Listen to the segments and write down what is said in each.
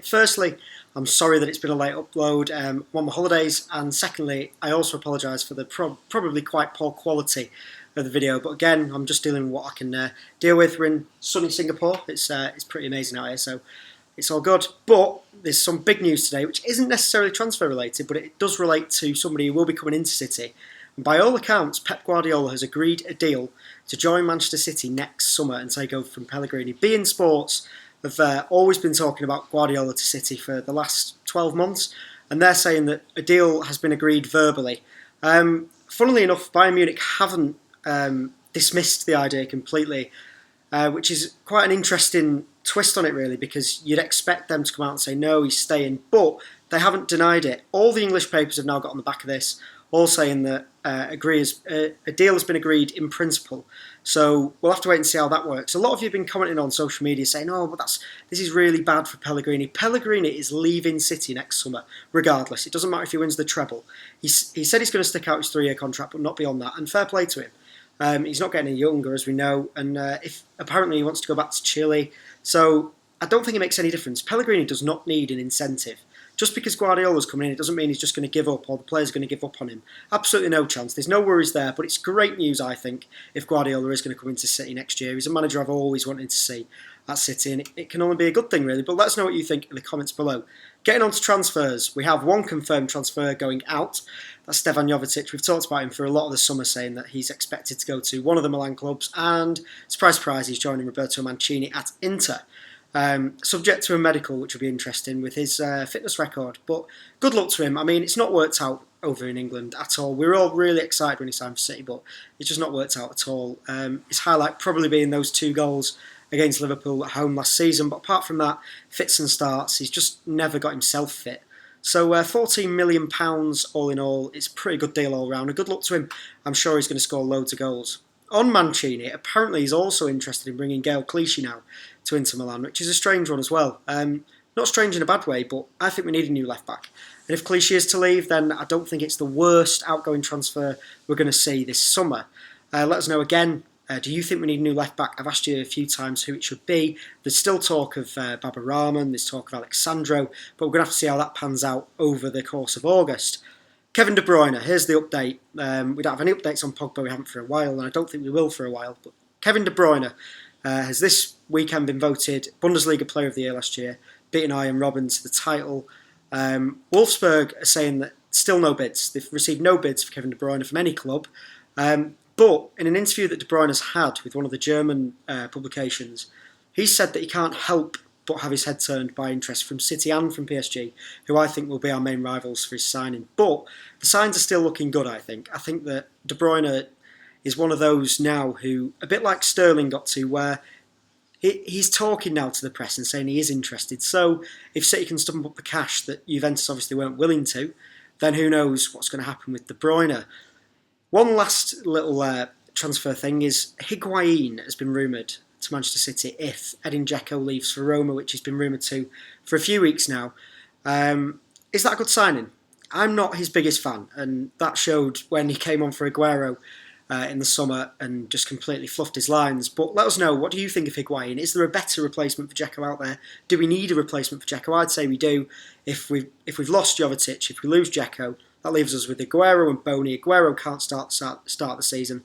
Firstly, I'm sorry that it's been a late upload. I'm on my holidays, and secondly, I also apologise for the probably quite poor quality of the video. But again, I'm just dealing with what I can deal with. We're in sunny Singapore. It's pretty amazing out here, so it's all good. But there's some big news today, which isn't necessarily transfer related, but it does relate to somebody who will be coming into City. And by all accounts, Pep Guardiola has agreed a deal to join Manchester City next summer and take over from Pellegrini. beIN Sports have always been talking about Guardiola to City for the last 12 months, and they're saying that a deal has been agreed verbally. Funnily enough, Bayern Munich haven't dismissed the idea completely, which is quite an interesting twist on it, really, because you'd expect them to come out and say, no, he's staying, but they haven't denied it. All the English papers have now got on the back of this, all saying that a deal has been agreed in principle. So we'll have to wait and see how that works. A lot of you have been commenting on social media saying, oh, but this is really bad for Pellegrini. Pellegrini is leaving City next summer, regardless. It doesn't matter if he wins the treble. He said he's going to stick out his 3-year contract, but not beyond that. And fair play to him. He's not getting any younger, as we know. And if apparently he wants to go back to Chile. So I don't think it makes any difference. Pellegrini does not need an incentive. Just because Guardiola's coming in, it doesn't mean he's just going to give up or the players are going to give up on him. Absolutely no chance. There's no worries there, but it's great news, I think, if Guardiola is going to come into City next year. He's a manager I've always wanted to see at City, and it can only be a good thing, really. But let us know what you think in the comments below. Getting on to transfers, we have one confirmed transfer going out. That's Stefan Jovetic. We've talked about him for a lot of the summer, saying that he's expected to go to one of the Milan clubs, and surprise, surprise, he's joining Roberto Mancini at Inter. Subject to a medical, which will be interesting with his fitness record. But good luck to him. I mean, it's not worked out over in England at all. We were all really excited when he signed for City, but it's just not worked out at all. His highlight probably being those 2 goals against Liverpool at home last season. But apart from that, fits and starts, he's just never got himself fit. So £14 million all in all, it's a pretty good deal all round. And good luck to him. I'm sure he's going to score loads of goals. On Mancini, apparently he's also interested in bringing Gael Clichy now to Inter Milan, which is a strange one as well. Not strange in a bad way, but I think we need a new left-back. And if Clichy is to leave, then I don't think it's the worst outgoing transfer we're going to see this summer. Let us know again, do you think we need a new left-back? I've asked you a few times who it should be. There's still talk of Baba Rahman, there's talk of Alexandro, but we're going to have to see how that pans out over the course of August. Kevin De Bruyne, here's the update. We don't have any updates on Pogba, we haven't for a while, and I don't think we will for a while. But Kevin De Bruyne has this weekend been voted Bundesliga Player of the Year last year, beating Arjen Robben to the title. Wolfsburg are saying that still no bids. They've received no bids for Kevin De Bruyne from any club. But in an interview that De Bruyne has had with one of the German publications, he said that he can't help but have his head turned by interest from City and from PSG, who I think will be our main rivals for his signing. But the signs are still looking good, I think. I think that De Bruyne is one of those now who, a bit like Sterling got to, where he's talking now to the press and saying he is interested. So if City can stump up the cash that Juventus obviously weren't willing to, then who knows what's going to happen with De Bruyne. One last little transfer thing is Higuain has been rumoured to Manchester City if Edin Dzeko leaves for Roma, which he's been rumoured to for a few weeks now. Is that a good signing? I'm not his biggest fan, and that showed when he came on for Aguero in the summer and just completely fluffed his lines. But let us know, what do you think of Higuain? Is there a better replacement for Dzeko out there? Do we need a replacement for Dzeko? I'd say we do. If we've lost Jovetic, if we lose Dzeko, that leaves us with Aguero and Bony. Aguero can't start the season.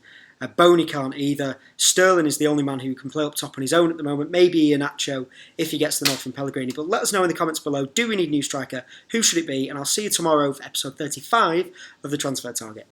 Bony can't either. Sterling is the only man who can play up top on his own at the moment. Maybe Iheanacho if he gets the nod from Pellegrini. But let us know in the comments below, do we need a new striker? Who should it be? And I'll see you tomorrow for episode 35 of The Transfer Target.